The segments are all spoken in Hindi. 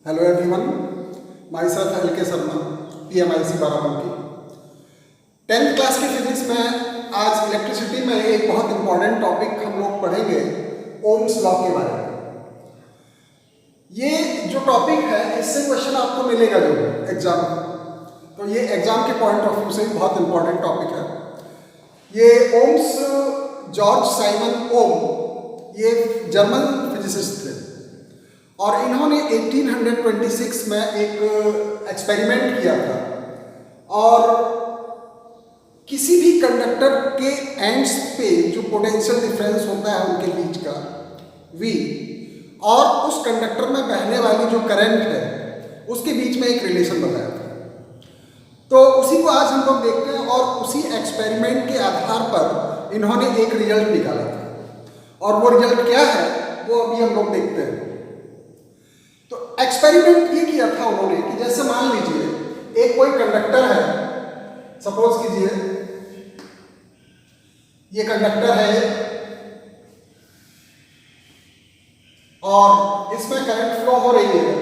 Hello everyone, myself L K Sharma, PMIC Barabanki. 10th class की फिजिक्स में आज इलेक्ट्रिसिटी में एक बहुत इंपॉर्टेंट टॉपिक हम लोग पढ़ेंगे, ओम्स लॉ के बारे में। ये जो टॉपिक है इससे क्वेश्चन आपको मिलेगा जो एग्जाम, तो ये एग्जाम के पॉइंट ऑफ व्यू से भी बहुत इंपॉर्टेंट टॉपिक है। ये ओम्स, जॉर्ज साइमन ओम, ये जर्मन फिजिसिस्ट थे और इन्होंने 1826 में एक एक्सपेरिमेंट किया था और किसी भी कंडक्टर के एंड्स पे जो पोटेंशियल डिफरेंस होता है उनके बीच का V और उस कंडक्टर में बहने वाली जो करंट है उसके बीच में एक रिलेशन बताया था। तो उसी को आज हम लोग देखते हैं और उसी एक्सपेरिमेंट के आधार पर इन्होंने एक रिजल्ट निकाला था और वो रिजल्ट क्या है वो अभी हम लोग देखते हैं। तो एक्सपेरिमेंट ये किया था उन्होंने कि जैसे मान लीजिए एक कोई कंडक्टर है, सपोज कीजिए ये कंडक्टर है और इसमें करंट फ्लो हो रही है।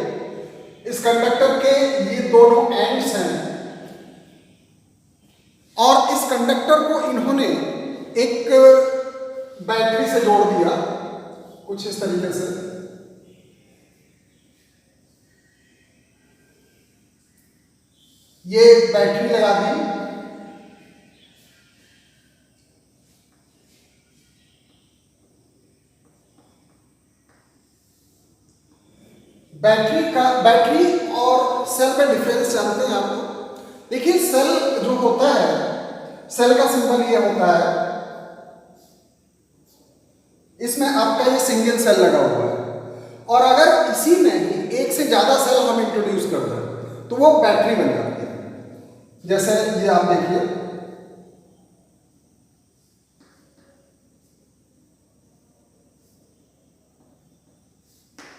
इस कंडक्टर के ये दोनों एंड्स हैं और इस कंडक्टर को इन्होंने एक बैटरी से जोड़ दिया कुछ इस तरीके से। ये बैटरी लगा दी, बैटरी और सेल का डिफरेंस जानते हैं आप लोग। देखिए सेल जो होता है, सेल का सिंबल ये होता है, इसमें आपका ये सिंगल सेल लगा हुआ है और अगर इसी में ही एक से ज्यादा सेल हम इंट्रोड्यूस कर दें तो वो बैटरी बन जाती है। जैसे ये आप देखिए,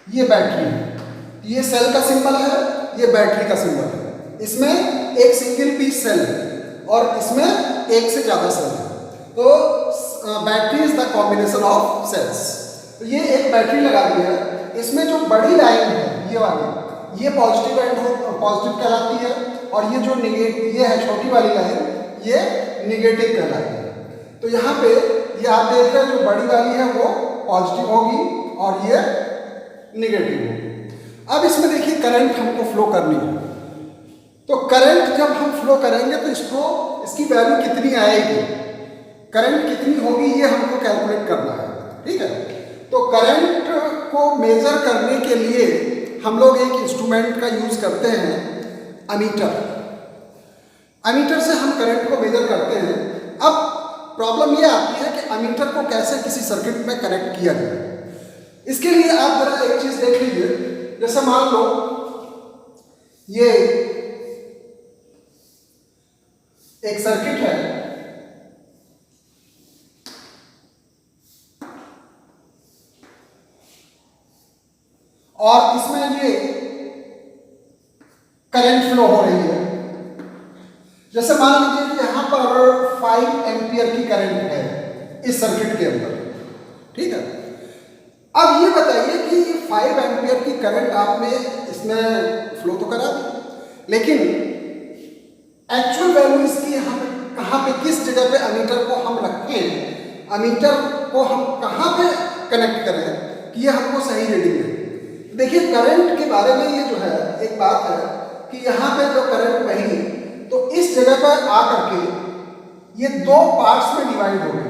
ये बैटरी है, ये सेल का सिंबल है, ये बैटरी का सिंबल है। इसमें एक सिंगल पीस सेल है और इसमें एक से ज्यादा सेल है। तो battery is the combination of cells. तो ये एक बैटरी लगा दी है, इसमें जो बड़ी लाइन है ये वाली, ये पॉजिटिव एंड पॉजिटिव कहलाती है और ये जो नेगेटिव ये है छोटी वाली लाइन, ये नेगेटिव कहलाती है। तो यहाँ पे ये आप देख रहे हैं जो बड़ी वाली है वो पॉजिटिव होगी और ये नेगेटिव होगी। अब इसमें देखिए करंट हमको फ्लो करनी है, तो करंट जब हम फ्लो करेंगे तो इसकी वैल्यू कितनी आएगी, करंट कितनी होगी ये हमको कैलकुलेट करना है। ठीक है, तो करंट को मेजर करने के लिए हम लोग एक इंस्ट्रूमेंट का यूज करते हैं, अमीटर। अमीटर से हम करंट को मेजर करते हैं। अब प्रॉब्लम ये आती है कि अमीटर को कैसे किसी सर्किट में कनेक्ट किया जाए। इसके लिए आप जरा एक चीज देख लीजिए, जैसे मान लो ये एक सर्किट है और इसमें ये करंट फ्लो हो रही है। जैसे मान लीजिए कि यहां पर 5 एम्पियर की करंट है इस सर्किट के अंदर। ठीक है, अब ये बताइए कि 5 एम्पियर की करंट आपने इसमें फ्लो तो करा दी, लेकिन एक्चुअल वैल्यू इसकी यहाँ पे कहाँ पे, किस जगह पे अमीटर को हम रखें, अमीटर को हम कहाँ पे कनेक्ट करें कि ये हमको सही रीडिंग दे। देखिए करंट के बारे में ये जो है एक बात है कि यहाँ पे जो करंट बही तो इस जगह पर आकर के ये दो पार्ट्स में डिवाइड हो गई।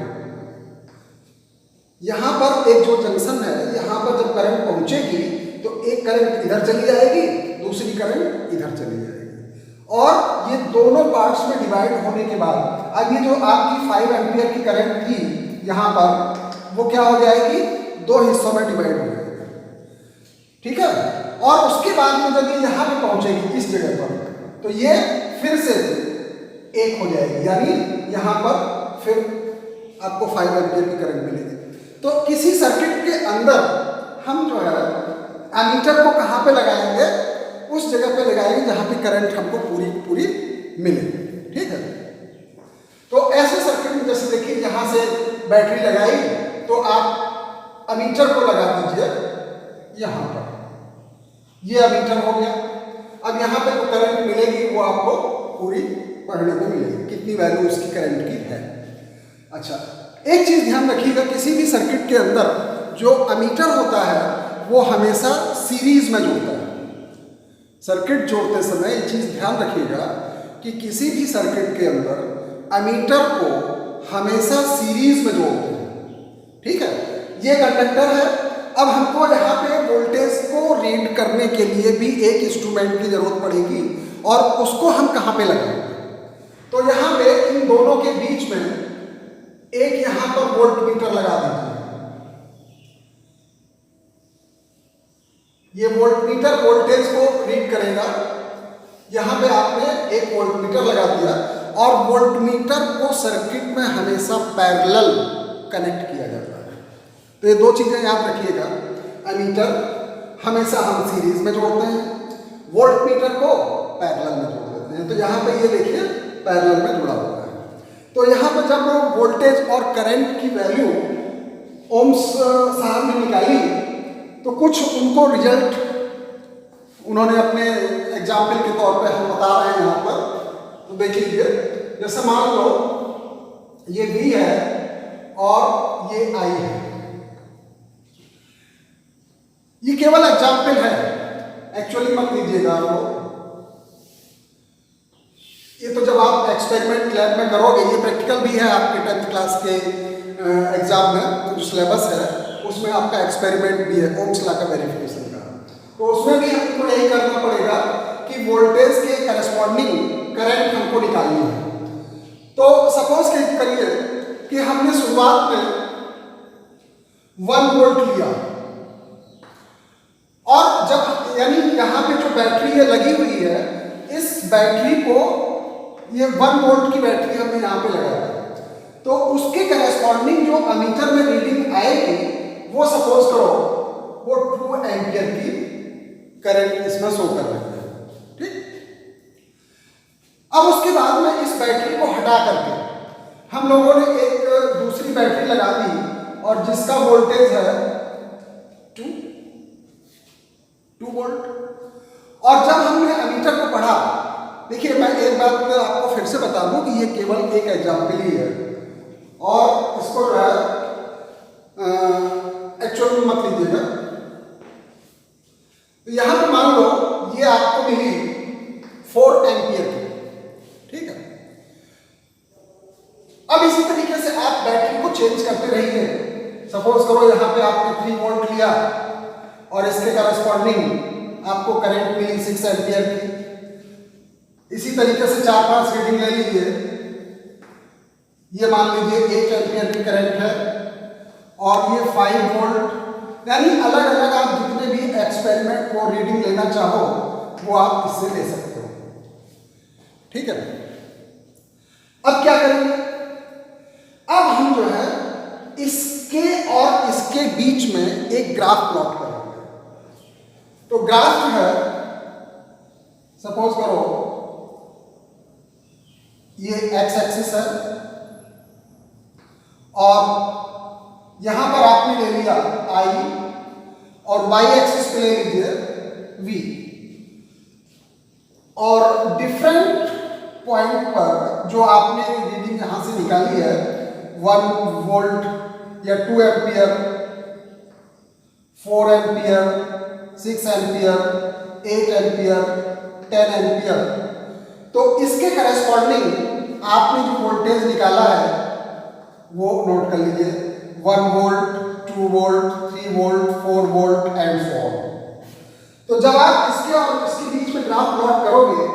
यहाँ पर एक जो जंक्शन है, यहाँ पर जब करंट पहुंचेगी तो एक करंट इधर चली जाएगी, दूसरी करंट इधर चली जाएगी और ये दोनों पार्ट्स में डिवाइड होने के बाद अब ये जो आपकी 5 एम्पियर की करंट थी यहाँ पर वो क्या हो जाएगी, दो हिस्सों में डिवाइड हो जाएगी। ठीक है, और उसके बाद में जब ये यहाँ पे पहुंचेगी इस जगह पर तो ये फिर से एक हो जाएगी, यानी यहाँ पर फिर आपको 5 एम्पियर की करंट मिलेगी। तो किसी सर्किट के अंदर हम जो है एमीटर को कहाँ पे लगाएंगे, उस जगह पे लगाएंगे जहाँ पे करंट हमको पूरी मिले। ठीक है, तो ऐसे सर्किट में जैसे देखिए यहाँ से बैटरी लगाई तो आप एमीटर को लगा दीजिए यहाँ पर ये अमीटर हो गया। अब यहाँ पे जो करंट मिलेगी वो आपको पूरी पढ़ने को मिलेगी, कितनी वैल्यू उसकी करंट की है। अच्छा, एक चीज ध्यान रखिएगा, किसी भी सर्किट के अंदर जो अमीटर होता है वो हमेशा सीरीज में जोड़ता है। सर्किट जोड़ते समय ये चीज ध्यान रखिएगा कि किसी भी सर्किट के अंदर अमीटर को हमेशा सीरीज में जोड़ते हैं। ठीक है, ये कंडक्टर है। अब हमको यहाँ पे वोल्टेज को रीड करने के लिए भी एक इंस्ट्रूमेंट की जरूरत पड़ेगी, और उसको हम कहाँ पे लगाएंगे? तो यहाँ पे इन दोनों के बीच में एक यहाँ पर वोल्ट मीटर लगा दीजिए। ये वोल्ट मीटर वोल्टेज को रीड करेगा। यहाँ पे आपने एक वोल्ट मीटर लगा दिया, और वोल्ट मीटर को सर्किट में हमेशा पैरेलल कनेक्ट किया जाता है। तो ये दो चीजें याद रखिएगा, अमीटर हमेशा हम सीरीज में जोड़ते हैं, वोल्ट मीटर को पैरेलल में जोड़ देते हैं। तो यहाँ पे ये देखिए पैरेलल में जुड़ा हुआ है। तो यहाँ पे जब वोल्टेज और करंट की वैल्यू ओम्स साहब ने निकाली, तो कुछ उनको रिजल्ट उन्होंने अपने एग्जाम्पल के तौर पे हम बता रहे हैं यहाँ पर। तो देख लीजिए, जैसे मान लो ये V है और ये I है। ये केवल एग्जाम्पल है, एक्चुअली मत लीजिएगा आप लोग। ये तो जब आप एक्सपेरिमेंट लैब में करोगे, ये प्रैक्टिकल भी है आपके 10th क्लास के एग्जाम में। जो सिलेबस है उसमें आपका एक्सपेरिमेंट भी है, ओम्स लॉ का वेरिफिकेशन का। तो उसमें भी हमको यही करना पड़ेगा कि वोल्टेज के करस्पॉन्डिंग करंट हमको निकालनी है। तो सपोज करिए कि हमने शुरुआत में 1 वोल्ट लिया, और जब यानी यहाँ पे जो बैटरी है लगी हुई है, इस बैटरी को, ये 1 वोल्ट की बैटरी हमने यहाँ पे लगाया, तो उसके करस्पॉन्डिंग जो अमीटर में रीडिंग आएगी वो सपोज करो वो 2 एम्पियर की करंट इसमें शो कर रही है। ठीक, अब उसके बाद में इस बैटरी को हटा करके हम लोगों ने एक दूसरी बैटरी लगा दी, और जिसका वोल्टेज है 2 वोल्ट। और जब हमने अमीटर को पढ़ा, देखिए मैं एक बात आपको फिर से बता दूं कि ये केवल एक एग्जाम्पल ही है, और इसको जो है एक्चुअल में मत लीजिएगा। तो यहां पे मान लो ये आपको मिली 4 एम्पियर की। ठीक है, अब इसी तरीके से आप बैटरी को चेंज करते रहिए। सपोज करो यहाँ पे आपने 3 वोल्ट लिया, और इसके करस्पॉन्डिंग आपको करंट मिली 6 एम्पियर की। इसी तरीके से 4-5 रीडिंग ले लीजिए। ये मान लीजिए 1 एम्पियर की करंट है, और ये 5 वोल्ट। यानी अलग अलग आप जितने भी एक्सपेरिमेंट को रीडिंग लेना चाहो वो आप इससे ले सकते हो। ठीक है, अब क्या करेंगे? अब हम जो है इसके और इसके बीच में एक ग्राफ प्लॉट करेंगे। तो ग्राफ जो है, सपोज करो ये एक्स एक्सिस है, और यहां पर आपने ले लिया I, और वाई एक्सिस पे ले लीजिए V। और डिफरेंट पॉइंट पर जो आपने रीडिंग यहां से निकाली है, 1 वोल्ट या 2 ampere, 4 ampere, 6 ampere, 8 ampere, 10 ampere, तो इसके करस्पॉन्डिंग आपने जो वोल्टेज निकाला है वो नोट कर लीजिए। 1 volt, 2 volt, 3 volt, 4 volt and 4। तो जब आप इसके और इसके बीच में ग्राफ प्लॉट करोगे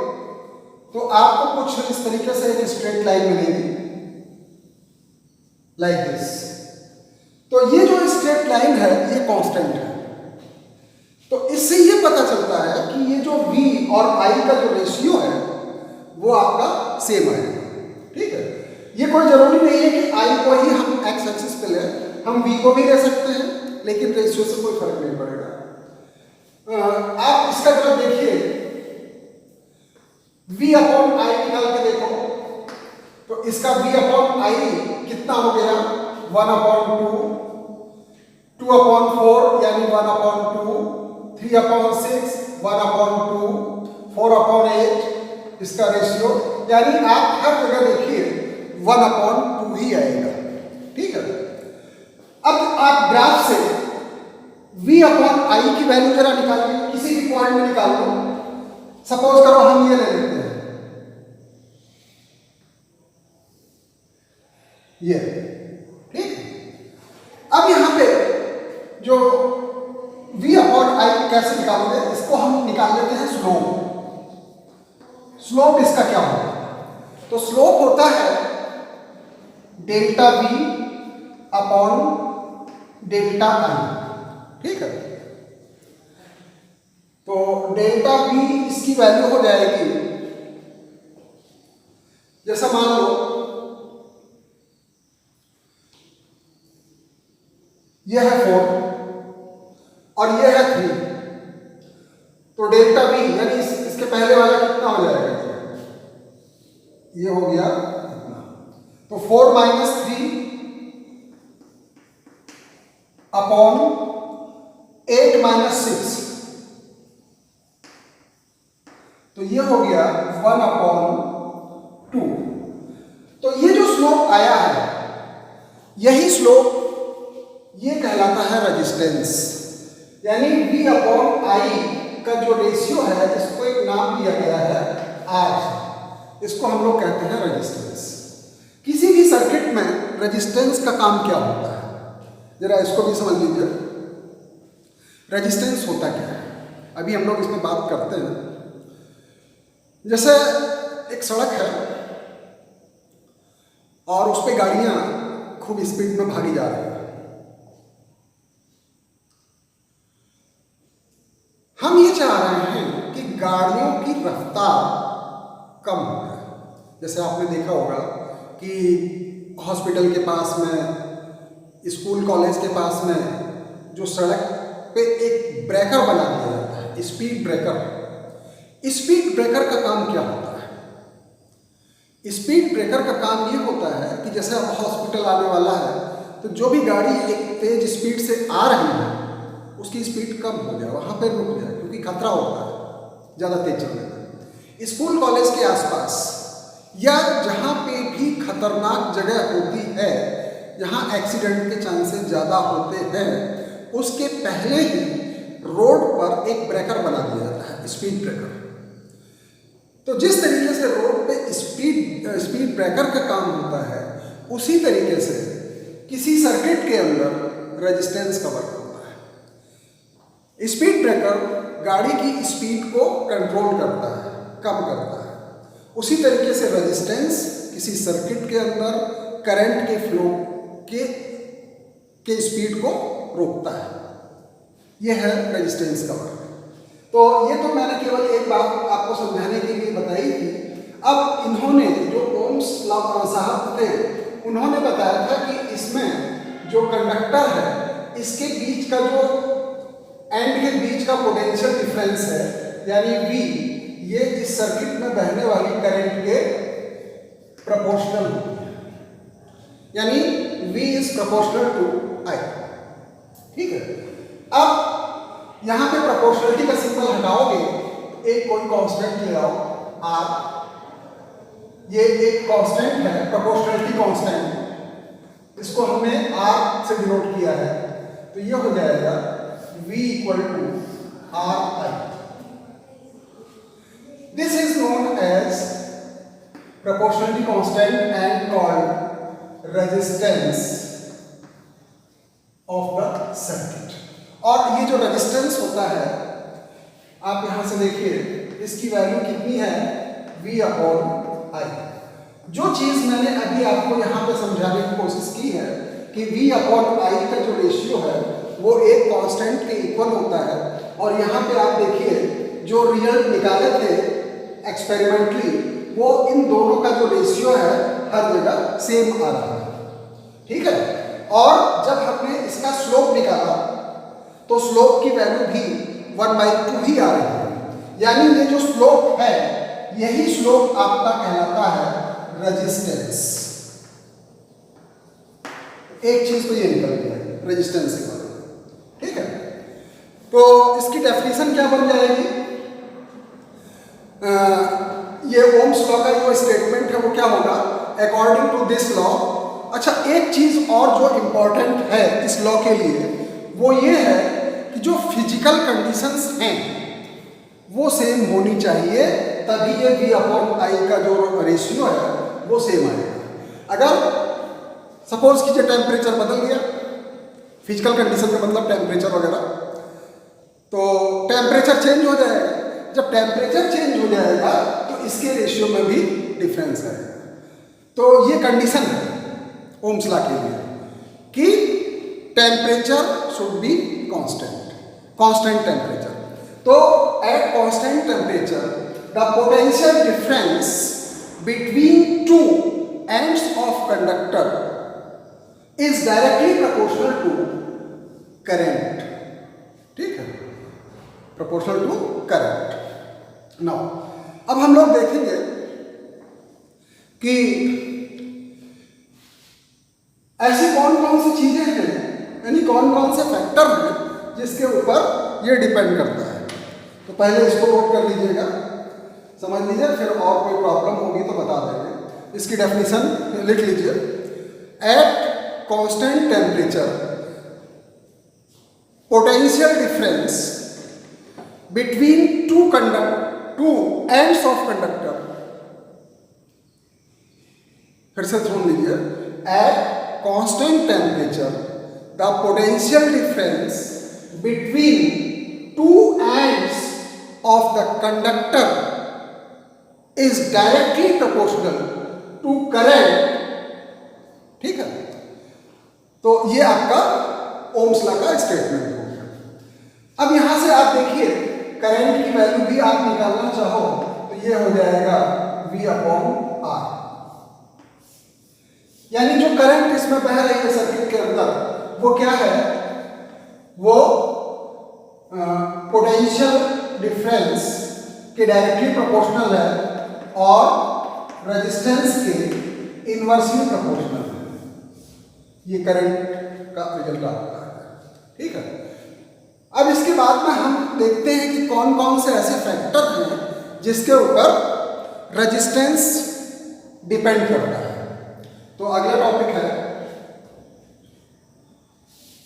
तो आपको कुछ इस तरीके से एक स्ट्रेट लाइन मिलेगी, लाइक दिस। तो ये जो स्ट्रेट लाइन है ये कांस्टेंट है। तो इससे ये पता चलता है कि ये जो V और I का जो रेशियो है वो आपका सेम है। ठीक है, ये कोई जरूरी नहीं है कि I को ही हम एक्स एक्सिस पे लें, हम V को भी ले सकते हैं, लेकिन रेशियो से कोई फर्क नहीं पड़ेगा। आप इसका जरा देखिए, V अपॉन I निकाल के देखो, तो इसका V अपॉन I कितना हो गया? 1 अपॉन 2, 2 अपॉन 4 यानी 1 अपॉन 2, 3 अपॉन 6 1/2, 4/8 इसका रेशियो, यानी आप हर जगह देखिए 1/2 ही आएगा। ठीक है, अब आप ग्राफ से v/i की वैल्यू जरा निकालिए, किसी भी पॉइंट में निकाल लो। सपोज करो हम ये ले लेते हैं, ये ठीक। अब यहां पे जो v/i कैसे निकालोगे, इसको हम निकाल लेते हैं स्लोप। स्लोप इसका क्या होगा, तो स्लोप होता है delta v upon delta i। ठीक है, तो डेल्टा v इसकी वैल्यू हो जाएगी, जैसा मान लो यह है 4 और यह है 3, तो डेल्टा v यानी इसके पहले वाला कितना हो जाएगा, ये हो गया इतना, तो 4 - 3 अपॉन 8 - 6, तो ये हो गया 1/2। तो ये जो स्लोप आया है, यही स्लोप ये कहलाता है रेजिस्टेंस, यानी v/i का जो रेशियो है, इसको एक नाम दिया गया है R, इसको हम लोग कहते हैं रेजिस्टेंस। किसी भी सर्किट में रेजिस्टेंस का काम क्या होता है, जरा इसको भी समझ लीजिए। रेजिस्टेंस होता क्या है, अभी हम लोग इसमें बात करते हैं। जैसे एक सड़क है और उस पर गाड़ियां खूब स्पीड में भागी जा रही हैं, हम ये चाह रहे हैं कि गाड़ियों की रफ्तार कम हो जाए। जैसे आपने देखा होगा कि हॉस्पिटल के पास में, स्कूल कॉलेज के पास में जो सड़क पे एक ब्रेकर बना दिया जाता है, स्पीड ब्रेकर। स्पीड ब्रेकर का काम क्या होता है, स्पीड ब्रेकर का काम ये होता है कि जैसे अब हॉस्पिटल आने वाला है, तो जो भी गाड़ी एक तेज स्पीड से आ रही है उसकी स्पीड कम हो जाए, वहां पर रुक जाए, क्योंकि खतरा होता है ज़्यादा तेज चलने का। स्कूल कॉलेज के आसपास या जहाँ पे भी खतरनाक जगह होती है, जहाँ एक्सीडेंट के चांसेस ज़्यादा होते हैं, उसके पहले ही रोड पर एक ब्रेकर बना दिया जाता है, स्पीड ब्रेकर। तो जिस तरीके से रोड पे स्पीड ब्रेकर का काम होता है, उसी तरीके से किसी सर्किट के अंदर रेजिस्टेंस का वर्क होता है। स्पीड ब्रेकर गाड़ी की स्पीड को कंट्रोल करता है, कम करता है। उसी तरीके से रेजिस्टेंस किसी सर्किट के अंदर करंट के फ्लो के स्पीड को रोकता है। यह है रेजिस्टेंस का वर्क। तो ये तो मैंने केवल एक बात आपको समझाने के लिए बताई थी। अब इन्होंने जो ओम्स लॉ साहब थे, उन्होंने बताया था कि इसमें जो कंडक्टर है, इसके बीच का जो एंड के बीच का पोटेंशियल डिफरेंस है, यानी V, ये इस सर्किट में बहने वाली करंट के प्रोपोर्शनल होती है, यानी V is proportional to I। ठीक है, अब यहां पे प्रोपोर्शनलिटी का सिंबल हटाओगे, एक कोई कांस्टेंट ले आओ R, ये एक कांस्टेंट है, प्रोपोर्शनलिटी कांस्टेंट, इसको हमने R से डिनोट किया है, तो ये हो जाएगा V equal to RI. This is known as proportionality constant and called resistance of the circuit. और ये जो रेजिस्टेंस होता है, आप यहां से देखिए, इसकी वैल्यू कितनी है, V/I। जो चीज मैंने अभी आपको यहां पे समझाने की कोशिश की है कि V/I का जो रेशियो है वो एक कांस्टेंट के इक्वल होता है, और यहाँ पे आप देखिए जो रिजल्ट निकाले थे एक्सपेरिमेंटली, वो इन दोनों का जो रेशियो है हर जगह सेम आ रहा है। ठीक है, और जब हमने इसका स्लोप निकाला तो स्लोप की वैल्यू भी 1/2 ही आ रही है, यानी ये जो स्लोप है, यही स्लोप आपका कहलाता है रेजिस्टेंस। एक चीज तो ये निकल गया रेजिस्टेंस के बारे में। ठीक है, तो इसकी डेफिनेशन क्या बन जाएगी, ये ओम्स लॉ का जो स्टेटमेंट है वो क्या होगा, अकॉर्डिंग टू दिस लॉ। अच्छा, एक चीज और जो इम्पॉर्टेंट है इस लॉ के लिए वो ये है कि जो फिजिकल कंडीशंस हैं वो सेम होनी चाहिए, तभी ये V/I का जो रेशियो है वो सेम आएगा। अगर सपोज कीजिए टेम्परेचर बदल गया, फिजिकल कंडीशन का मतलब टेम्परेचर वगैरह, तो टेम्परेचर चेंज हो जाएगा। जब टेम्परेचर चेंज हो जाएगा तो इसके रेशियो में भी डिफरेंस आएगा। तो ये कंडीशन है ओम्स लॉ के लिए कि temperature should be constant temperature. तो at constant temperature the potential difference between two ends of conductor is directly proportional to current. ठीक है, प्रोपोर्शनल टू करंट। नाउ अब हम लोग देखेंगे कि ऐसी कौन कौन सी चीजें हैं, यानी कौन कौन से फैक्टर हैं जिसके ऊपर ये डिपेंड करता है। तो पहले इसको नोट कर लीजिएगा, समझ लीजिए, फिर और कोई प्रॉब्लम होगी तो बता देंगे। इसकी डेफिनेशन लिख लीजिए। At constant temperature potential difference between two ends of conductor, फिर से सुन लीजिए, at constant temperature the potential difference between two ends of the conductor is directly proportional to current. ठीक है, तो ये आपका ओम्स लॉ का स्टेटमेंट हो गया। अब यहां से आप देखिए करंट की वैल्यू भी आप निकालना चाहो तो ये हो जाएगा V/R, यानी जो करंट इसमें बह रही है सर्किट के अंदर वो क्या है, वो पोटेंशियल डिफरेंस के डायरेक्टली प्रोपोर्शनल है और रेजिस्टेंस के इनवर्सली प्रोपोर्शनल है। ये करंट का रिजल्ट आता है। ठीक है, अब इसके बाद में हम देखते हैं कि कौन कौन से ऐसे फैक्टर हैं जिसके ऊपर रेजिस्टेंस डिपेंड करता है। तो अगला टॉपिक है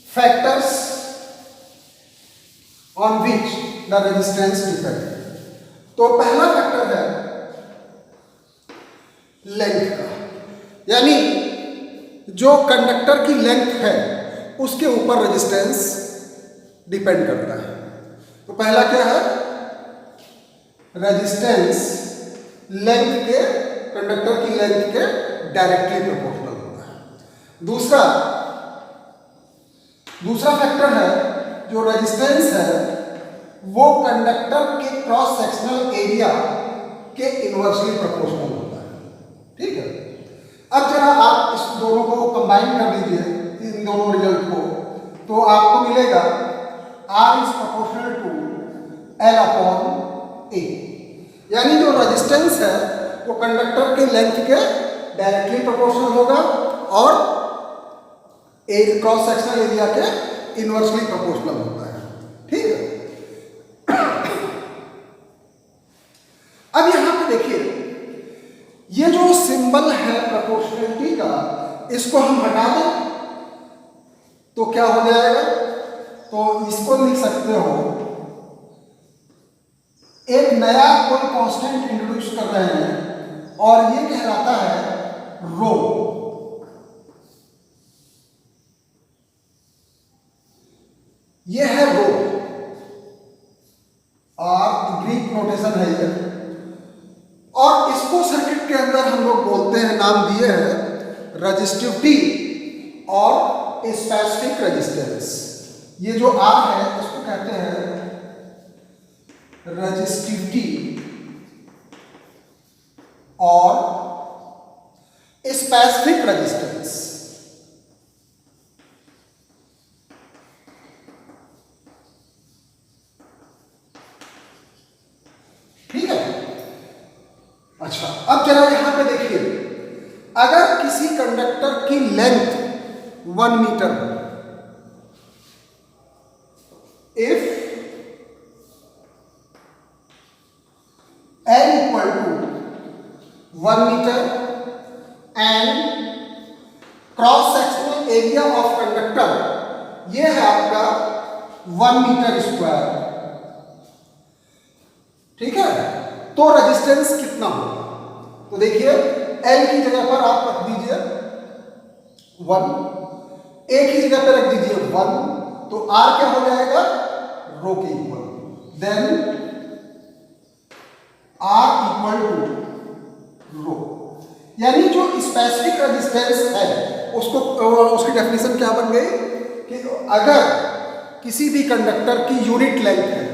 factors on which the resistance depend. तो पहला फैक्टर है लेंथ का, यानी जो कंडक्टर की लेंथ है उसके ऊपर रेजिस्टेंस डिपेंड करता है। तो पहला क्या है, रेजिस्टेंस लेंथ के, कंडक्टर की लेंथ के डायरेक्टली प्रोपोर्शनल होता है। दूसरा फैक्टर है जो रेजिस्टेंस है वो कंडक्टर के क्रॉस सेक्शनल एरिया के इनवर्सली प्रोपोर्शनल होता है। ठीक है, अब जरा आप इस दोनों को कंबाइन कर लीजिए, इन दोनों रिजल्ट को, तो आपको मिलेगा R is proportional to L/A, यानी जो रेजिस्टेंस है वो कंडक्टर के लेंथ के डायरेक्टली प्रोपोर्शनल होगा और क्रॉस सेक्शनल एरिया के इनवर्सली प्रोपोर्शनल होता है। ठीक है, अब यहां पे देखिए ये जो सिंबल है प्रोपोर्शनलिटी का, इसको हम हटा दें तो क्या हो जाएगा, तो इसको लिख सकते हो, एक नया कोई कांस्टेंट इंट्रोड्यूस कर रहे हैं और ये कहलाता है रो। ये है रो, और ग्रीक नोटेशन है ये, और इसको सर्किट के अंदर हम लोग बोलते हैं, नाम दिए हैं रेजिस्टिविटी और स्पेसिफिक रेजिस्टेंस। ये जो R है इसको कहते हैं रेजिस्टिविटी और स्पेसिफिक रेजिस्टेंस। ठीक है, अच्छा अब जरा यहां पे देखिए, अगर किसी कंडक्टर की length 1 metre, if L 1 metre and cross sectional area of conductor ये है आपका 1 मीटर स्क्वायर। ठीक है, तो रेजिस्टेंस कितना होगा? तो देखिए L की जगह पर आप रख दीजिए 1, A की जगह पर रख दीजिए 1, तो R क्या हो जाएगा? रो के equal. Then R equal to rho, यानी जो स्पेसिफिक रेजिस्टेंस है उसको उसकी डेफिनेशन क्या बन गई कि अगर किसी भी कंडक्टर की यूनिट लेंथ है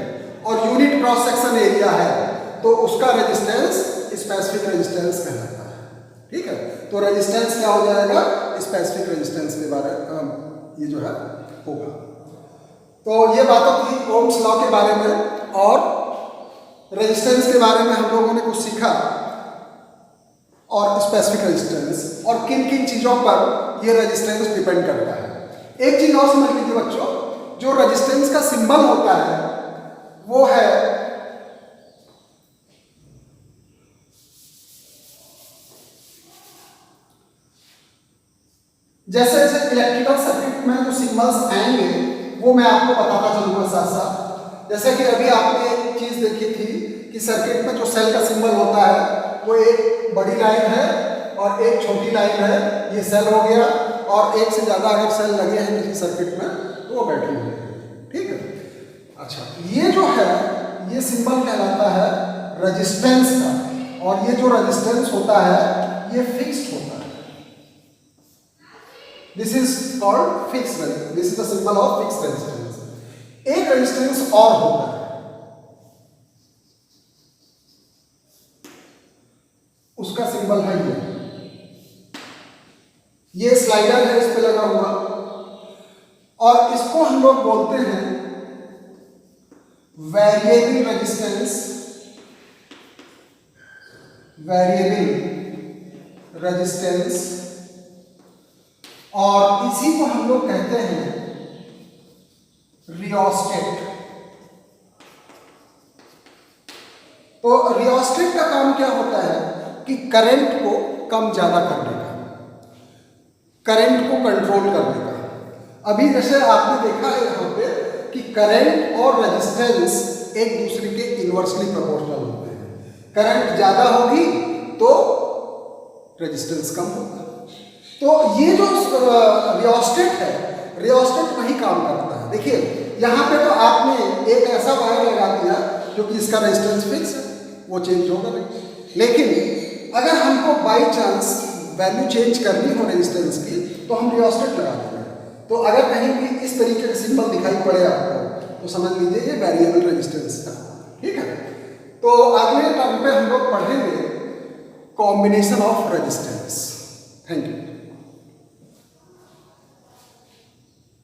और यूनिट क्रॉस सेक्शन एरिया है तो उसका रेजिस्टेंस स्पेसिफिक रेजिस्टेंस कहलाता है। ठीक है, तो रेजिस्टेंस क्या हो जाएगा? स्पेसिफिक रेजिस्टेंस के बारे ये जो है होगा। तो ये बातों की ओम्स लॉ के बारे में और रेजिस्टेंस के बारे में हम लोगों ने कुछ सीखा और स्पेसिफिक रेजिस्टेंस और किन किन चीज़ों पर ये रेजिस्टेंस डिपेंड करता है। एक चीज़ और समझ लीजिए बच्चों, जो रेजिस्टेंस का सिंबल होता है वो है जैसे जैसे इलेक्ट्रिकल सर्किट में जो सिंबल्स आएंगे वो मैं आपको बताता चलूंगा साथ साथ। जैसे कि अभी आपने एक चीज देखी थी कि सर्किट में जो सेल का सिंबल होता है वो एक बड़ी लाइन है और एक छोटी लाइन है, ये सेल हो गया, और एक से ज्यादा अगर सेल लगे हैं किसी सर्किट में तो वो बैटरी हो गई। ठीक है, अच्छा ये जो है ये सिंबल कहलाता है रेजिस्टेंस का, और ये जो रेजिस्टेंस होता है ये फिक्स्ड होता है। This is called fixed, this is the symbol of fixed resistance. एक रेजिस्टेंस और होता है, उसका सिंबल है ये स्लाइडर है इस पे लगा हुआ, और इसको हम लोग बोलते हैं वेरिएबल रेजिस्टेंस, वेरिएबल रेजिस्टेंस, और इसी को हम लोग कहते हैं रियोस्टेट। तो रियोस्टेट का काम क्या होता है कि करंट को कम ज्यादा करने का, करंट को कंट्रोल करने का। अभी जैसे आपने देखा है यहाँ पे कि करंट और रेजिस्टेंस एक दूसरे के इनवर्सली प्रोपोर्शनल होते हैं। करंट ज्यादा होगी तो रेजिस्टेंस कम होगा। तो ये जो रियोस्टेट है, रियोस्टेट वही काम करता है। देखिए यहाँ पे तो आपने एक ऐसा वायर लगा दिया जो कि इसका रेजिस्टेंस फिक्स है, वो चेंज होगा नहीं। लेकिन अगर हमको बाई चांस वैल्यू चेंज करनी हो रेजिस्टेंस की तो हम रियोस्टेट लगा देंगे। तो अगर कहीं भी इस तरीके का सिंबल दिखाई पड़े आपको तो समझ लीजिए ये वेरिएबल रेजिस्टेंस है। ठीक है, तो अगले टर्म पे हम लोग पढ़ेंगे combination of resistance. Thank you.